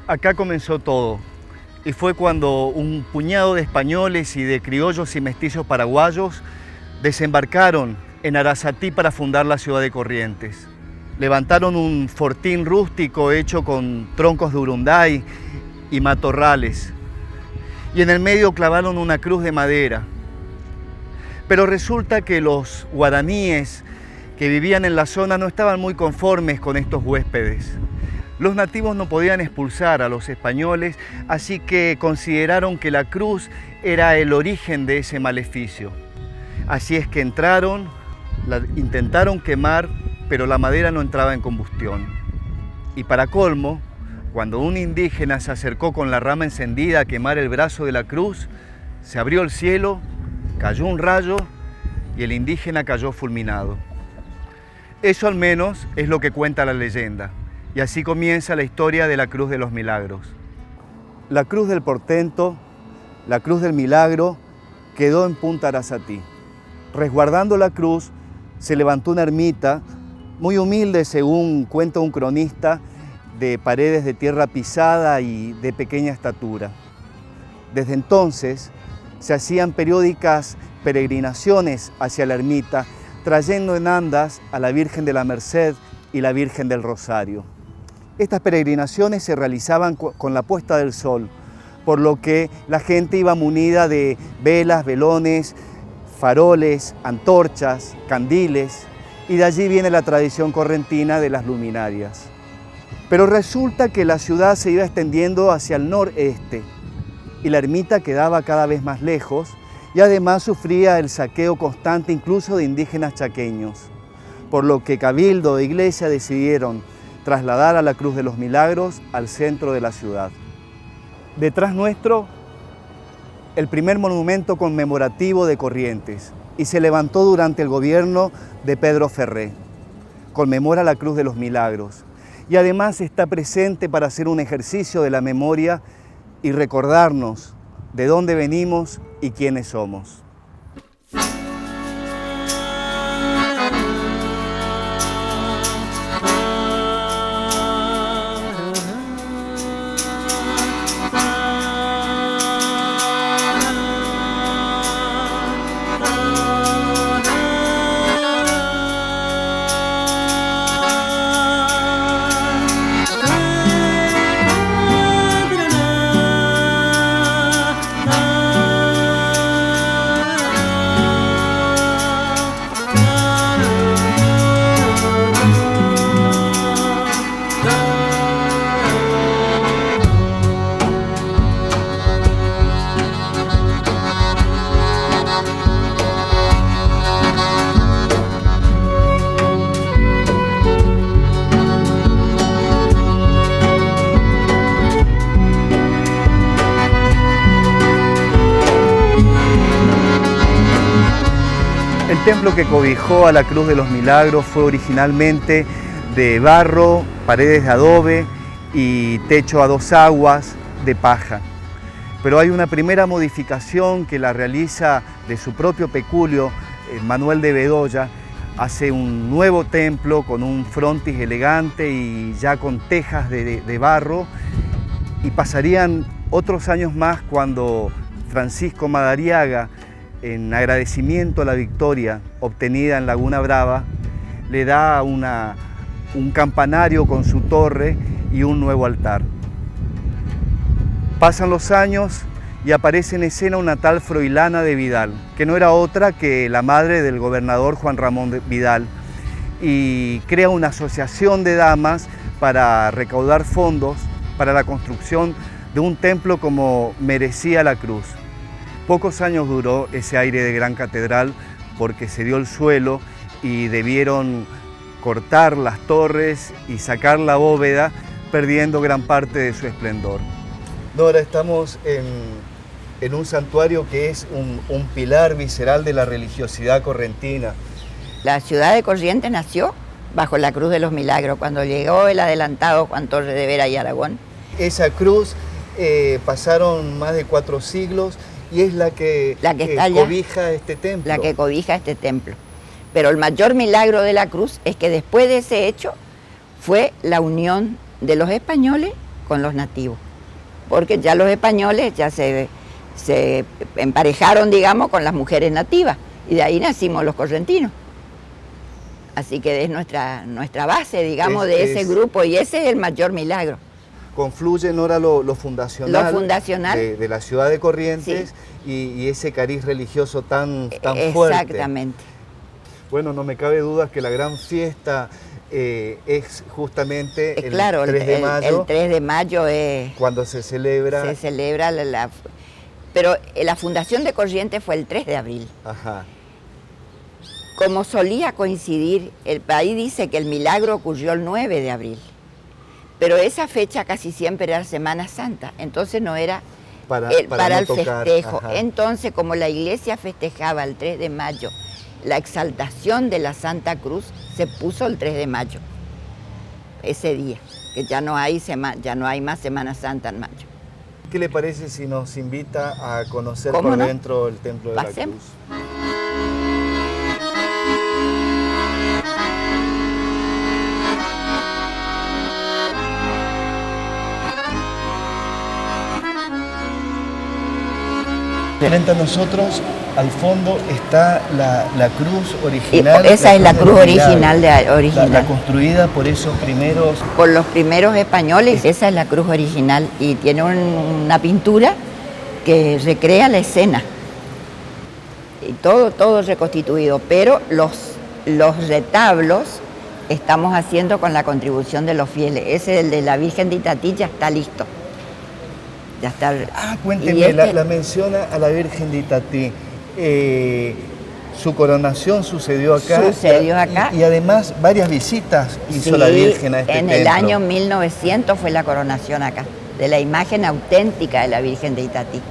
Acá comenzó todo, y fue cuando un puñado de españoles y de criollos y mestizos paraguayos desembarcaron en Arasatí para fundar la ciudad de Corrientes. Levantaron un fortín rústico hecho con troncos de urunday y matorrales, y en el medio clavaron una cruz de madera. Pero resulta que los guaraníes que vivían en la zona no estaban muy conformes con estos huéspedes. Los nativos no podían expulsar a los españoles, así que consideraron que la cruz era el origen de ese maleficio. Así es que entraron, la intentaron quemar, pero la madera no entraba en combustión. Y para colmo, cuando un indígena se acercó con la rama encendida a quemar el brazo de la cruz, se abrió el cielo, cayó un rayo y el indígena cayó fulminado. Eso al menos es lo que cuenta la leyenda. Y así comienza la historia de la Cruz de los Milagros. La Cruz del Portento, la Cruz del Milagro, quedó en Punta Arasatí. Resguardando la cruz, se levantó una ermita muy humilde, según cuenta un cronista, de paredes de tierra pisada y de pequeña estatura. Desde entonces, se hacían periódicas peregrinaciones hacia la ermita, trayendo en andas a la Virgen de la Merced y la Virgen del Rosario. Estas peregrinaciones se realizaban con la puesta del sol, por lo que la gente iba munida de velas, velones, faroles, antorchas, candiles, y de allí viene la tradición correntina de las luminarias. Pero resulta que la ciudad se iba extendiendo hacia el noreste y la ermita quedaba cada vez más lejos y además sufría el saqueo constante incluso de indígenas chaqueños, por lo que Cabildo e Iglesia decidieron trasladar a la Cruz de los Milagros al centro de la ciudad. Detrás nuestro, el primer monumento conmemorativo de Corrientes, y se levantó durante el gobierno de Pedro Ferré. Conmemora la Cruz de los Milagros y además está presente para hacer un ejercicio de la memoria y recordarnos de dónde venimos y quiénes somos. El templo que cobijó a la Cruz de los Milagros fue originalmente de barro, paredes de adobe y techo a dos aguas de paja. Pero hay una primera modificación que la realiza de su propio peculio Manuel de Bedoya. Hace un nuevo templo con un frontis elegante y ya con tejas de barro, y pasarían otros años más cuando Francisco Madariaga, en agradecimiento a la victoria obtenida en Laguna Brava, le da un campanario con su torre y un nuevo altar. Pasan los años y aparece en escena una tal Froilana de Vidal, que no era otra que la madre del gobernador Juan Ramón Vidal, y crea una asociación de damas para recaudar fondos para la construcción de un templo como merecía la cruz. Pocos años duró ese aire de gran catedral porque se dio el suelo y debieron cortar las torres y sacar la bóveda, perdiendo gran parte de su esplendor. Ahora estamos en un santuario que es un pilar visceral de la religiosidad correntina. La ciudad de Corrientes nació bajo la Cruz de los Milagros, cuando llegó el adelantado Juan Torres de Vera y Aragón. Esa cruz pasaron más de 4 siglos y es la que cobija este templo. La que cobija este templo. Pero el mayor milagro de la cruz es que después de ese hecho fue la unión de los españoles con los nativos, porque ya los españoles ya se emparejaron, digamos, con las mujeres nativas, y de ahí nacimos los correntinos. Así que es nuestra base, digamos, de ese grupo, y ese es el mayor milagro. Confluye, Nora, lo fundacional, de la ciudad de Corrientes, sí, y ese cariz religioso tan fuerte. Exactamente. Bueno, no me cabe duda que la gran fiesta es justamente el 3 de mayo. El 3 de mayo es cuando se celebra. Se celebra pero la fundación de Corrientes fue el 3 de abril. Ajá. Como solía coincidir, el país dice que el milagro ocurrió el 9 de abril. Pero esa fecha casi siempre era Semana Santa, entonces no era para no el festejo. Ajá. Entonces, como la iglesia festejaba el 3 de mayo, la exaltación de la Santa Cruz, se puso el 3 de mayo, ese día, que ya no hay más Semana Santa en mayo. ¿Qué le parece si nos invita a conocer por dentro el Templo de la Cruz? Frente a nosotros, al fondo, está la cruz original. Esa es la cruz original. La construida por esos primeros... Por los primeros españoles, esa es la cruz original, y tiene una pintura que recrea la escena. Y todo reconstituido, pero los retablos estamos haciendo con la contribución de los fieles. Ese, el de la Virgen de Itatí, ya está listo. Ya está. Ah, cuénteme, la menciona a la Virgen de Itatí. Su coronación sucedió acá. Sucedió acá. Y además varias visitas hizo la Virgen a este templo. En el año 1900 fue la coronación acá, de la imagen auténtica de la Virgen de Itatí.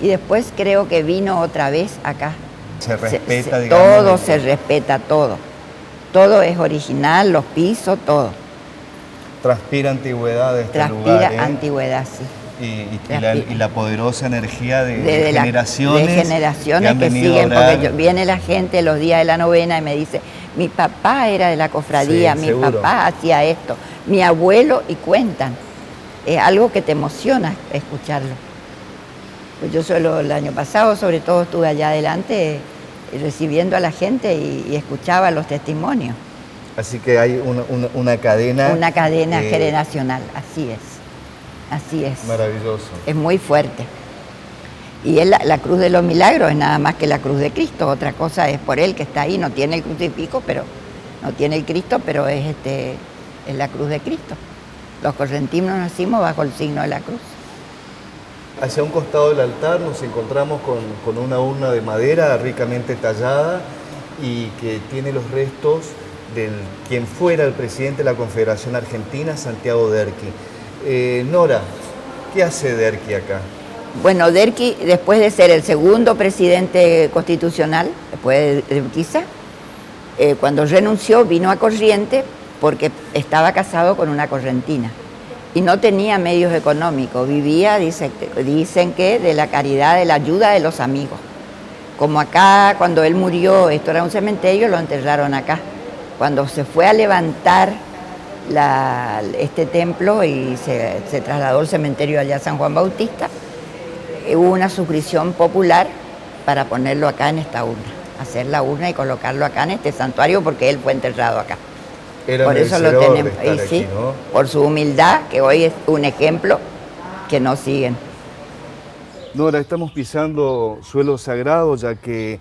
Y después creo que vino otra vez acá. Se respeta, digamos. Todo se respeta, todo. Todo es original, los pisos, todo. Transpira antigüedad de este lugar. Transpira antigüedad, sí. Y la poderosa energía de generaciones que siguen, porque viene la gente los días de la novena y me dice, mi papá era de la cofradía, sí, mi seguro. Papá hacía esto, mi abuelo, y cuentan. Es algo que te emociona escucharlo. Pues yo solo el año pasado, sobre todo, estuve allá adelante recibiendo a la gente y escuchaba los testimonios. Así que hay una cadena. Una cadena generacional, así es. Así es. Maravilloso. Es muy fuerte. Y es la cruz de los milagros, es nada más que la cruz de Cristo. Otra cosa es por él que está ahí, no tiene el crucifijo, pero no tiene el Cristo, pero es la cruz de Cristo. Los correntinos nacimos bajo el signo de la cruz. Hacia un costado del altar nos encontramos con una urna de madera ricamente tallada y que tiene los restos de quien fuera el presidente de la Confederación Argentina, Santiago Derqui. Nora, ¿qué hace Derqui acá? Bueno, Derqui, después de ser el segundo presidente constitucional, después de Urquiza, cuando renunció vino a Corrientes porque estaba casado con una correntina y no tenía medios económicos, vivía, dicen que de la caridad, de la ayuda de los amigos. Como acá, cuando él murió, esto era un cementerio, lo enterraron acá. Cuando se fue a levantar este templo y se trasladó al cementerio allá a San Juan Bautista, hubo una suscripción popular para ponerlo acá en esta urna, hacer la urna y colocarlo acá en este santuario porque él fue enterrado acá. Por eso lo tenemos, y sí, aquí, ¿no? Por su humildad, que hoy es un ejemplo que nos siguen. Nora, estamos pisando suelo sagrado, ya que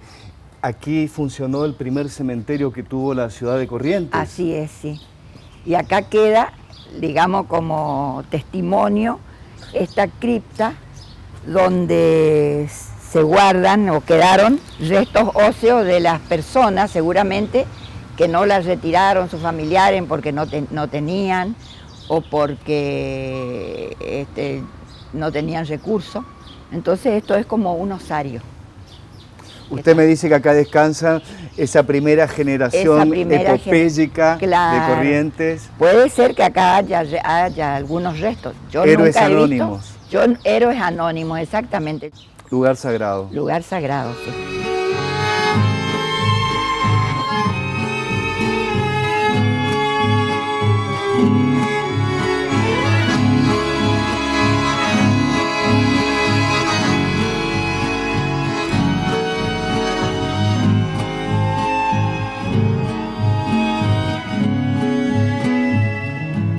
aquí funcionó el primer cementerio que tuvo la ciudad de Corrientes. Así es, sí. Y acá queda, digamos, como testimonio esta cripta donde se guardan o quedaron restos óseos de las personas, seguramente, que no las retiraron sus familiares porque no tenían o porque no tenían recursos. Entonces esto es como un osario. Usted me dice que acá descansa esa primera generación epopéyica de Corrientes. Puede ser que acá haya algunos restos. Yo héroes nunca he anónimos. Visto, héroes anónimos, exactamente. Lugar sagrado. Lugar sagrado, sí.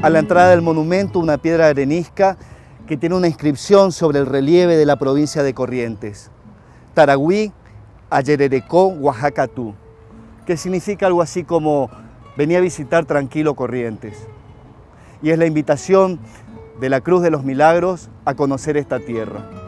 A la entrada del monumento una piedra arenisca que tiene una inscripción sobre el relieve de la provincia de Corrientes. Taragüí, Ayererecó, Oaxaca tú, que significa algo así como venía a visitar tranquilo Corrientes. Y es la invitación de la Cruz de los Milagros a conocer esta tierra.